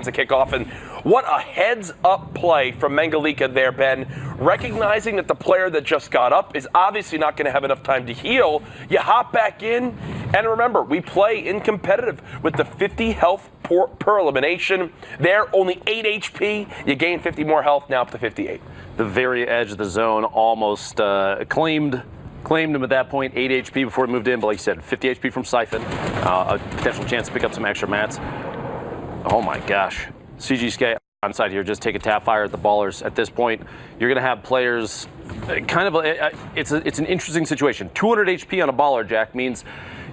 begins to kick off. And what a heads-up play from Mengalika there, Ben. Recognizing that the player that just got up is obviously not going to have enough time to heal. You hop back in, and remember, we play in competitive with the 50 health per elimination. There, only 8 HP. You gain 50 more health, now up to 58. The very edge of the zone almost claimed him at that point, 8 HP before he moved in, but like you said, 50 HP from Siphon, a potential chance to pick up some extra mats. Oh my gosh. CG Skay on side here, just take a tap fire at the ballers. At this point, you're going to have players it's an interesting situation. 200 HP on a baller, Jack, means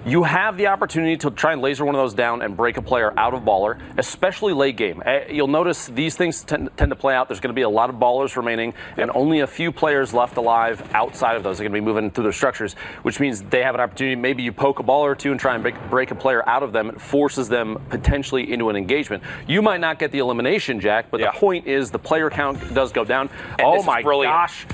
you have the opportunity to try and laser one of those down and break a player out of baller, especially late game. You'll notice these things tend to play out. There's going to be a lot of ballers remaining and only a few players left alive outside of those. They're going to be moving through their structures, which means they have an opportunity. Maybe you poke a baller or two and try and break a player out of them. It forces them potentially into an engagement. You might not get the elimination, Jack, but the point is the player count does go down. And oh my gosh.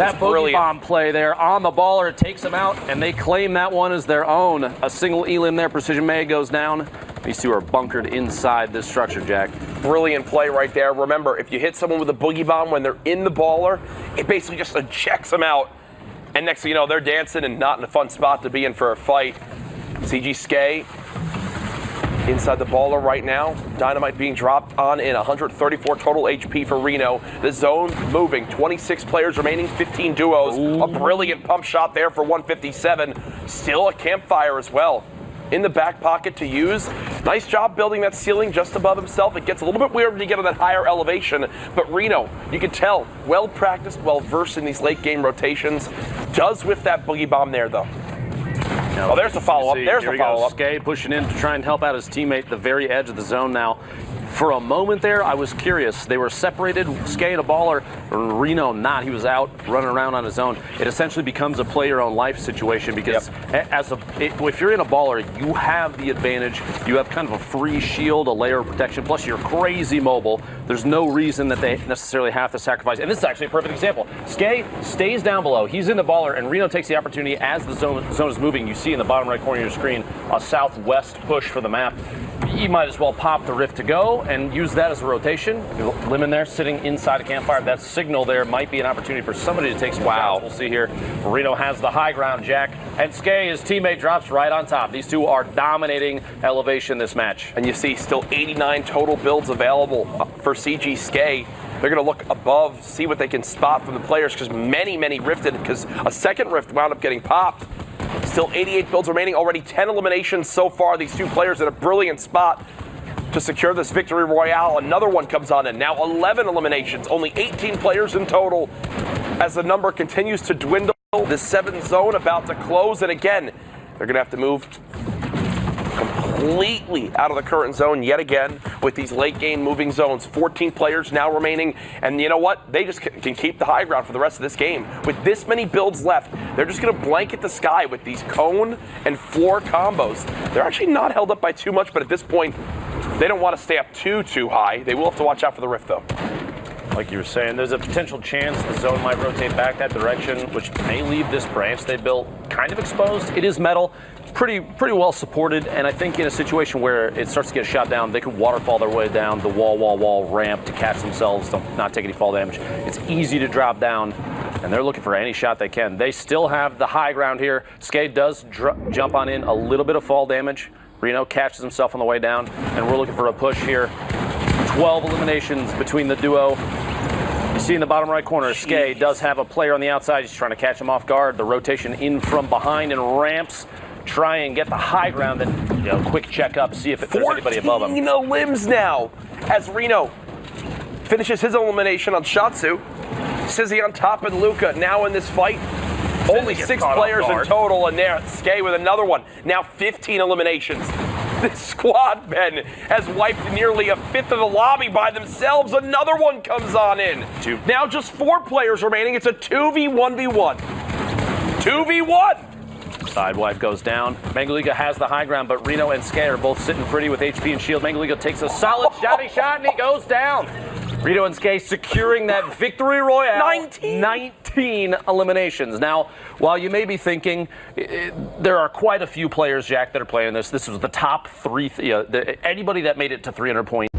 That boogie bomb play there on the baller, it takes them out, and they claim that one as their own. A single elim there, Precision May goes down. These two are bunkered inside this structure, Jack. Brilliant play right there. Remember, if you hit someone with a boogie bomb when they're in the baller, it basically just ejects them out. And next thing you know, they're dancing and not in a fun spot to be in for a fight. CG Skay inside the baller right now. Dynamite being dropped on in 134 total HP for Reno. The zone moving. 26 players remaining, 15 duos. Ooh. A brilliant pump shot there for 157. Still a campfire as well in the back pocket to use. Nice job building that ceiling just above himself. It gets a little bit weird when you get on that higher elevation, but Reno, you can tell, well practiced, well versed in these late game rotations. Does whiff that boogie bomb there though. Oh, there's the follow-up. There's the follow-up. Skay pushing in to try and help out his teammate at the very edge of the zone now. For a moment there, I was curious. They were separated, Skay and a baller, Reno not. He was out running around on his own. It essentially becomes a play-your-own-life situation because if you're in a baller, you have the advantage. You have kind of a free shield, a layer of protection, plus you're crazy mobile. There's no reason that they necessarily have to sacrifice. And this is actually a perfect example. Skay stays down below. He's in the baller, and Reno takes the opportunity as the zone is moving. You see in the bottom right corner of your screen a southwest push for the map. You might as well pop the rift to go and use that as a rotation. Lemon there sitting inside a campfire. That signal there might be an opportunity for somebody to take some shots. We'll see here. Reno has the high ground, Jack. And Skay, his teammate, drops right on top. These two are dominating elevation this match. And you see still 89 total builds available for CG Skay. They're going to look above, see what they can spot from the players because many rifted because a second rift wound up getting popped. Still 88 builds remaining, already 10 eliminations so far. These two players in a brilliant spot to secure this victory royale. Another one comes on in. Now 11 eliminations, only 18 players in total as the number continues to dwindle. The 7th zone about to close, and again, they're going to have to move completely out of the current zone yet again with these late game moving zones. 14 players now remaining, and you know what? They just can keep the high ground for the rest of this game. With this many builds left, they're just going to blanket the sky with these cone and floor combos. They're actually not held up by too much, but at this point, they don't want to stay up too high. They will have to watch out for the rift, though. Like you were saying, there's a potential chance the zone might rotate back that direction, which may leave this branch they built kind of exposed. It is metal, pretty well supported, and I think in a situation where it starts to get shot down, they could waterfall their way down the wall ramp to catch themselves, to not take any fall damage. It's easy to drop down, and they're looking for any shot they can. They still have the high ground here. Skay does jump on in, a little bit of fall damage. Reno catches himself on the way down, and we're looking for a push here. 12 eliminations between the duo. You see in the bottom right corner, Skay does have a player on the outside. He's trying to catch him off guard. The rotation in from behind and ramps. Try and get the high ground and quick check up, see if there's anybody above him. 14 limbs now as Reno finishes his elimination on Shatsu. Sizzy on top and Luca now in this fight. Only 6 players in total, and there Skay with another one. Now 15 eliminations. This squad, Ben, has wiped nearly a fifth of the lobby by themselves. Another one comes on in. Now just 4 players remaining. It's a 2v1v1. 2v1. Sidewipe goes down. Mengalika has the high ground, but Reno and Skay are both sitting pretty with HP and shield. Mengalika takes a solid shot, and he goes down. Reno and Skay securing that victory royale. 19 eliminations. Now, while you may be thinking, there are quite a few players, Jack, that are playing this. This was the top 3. Anybody that made it to 300 points.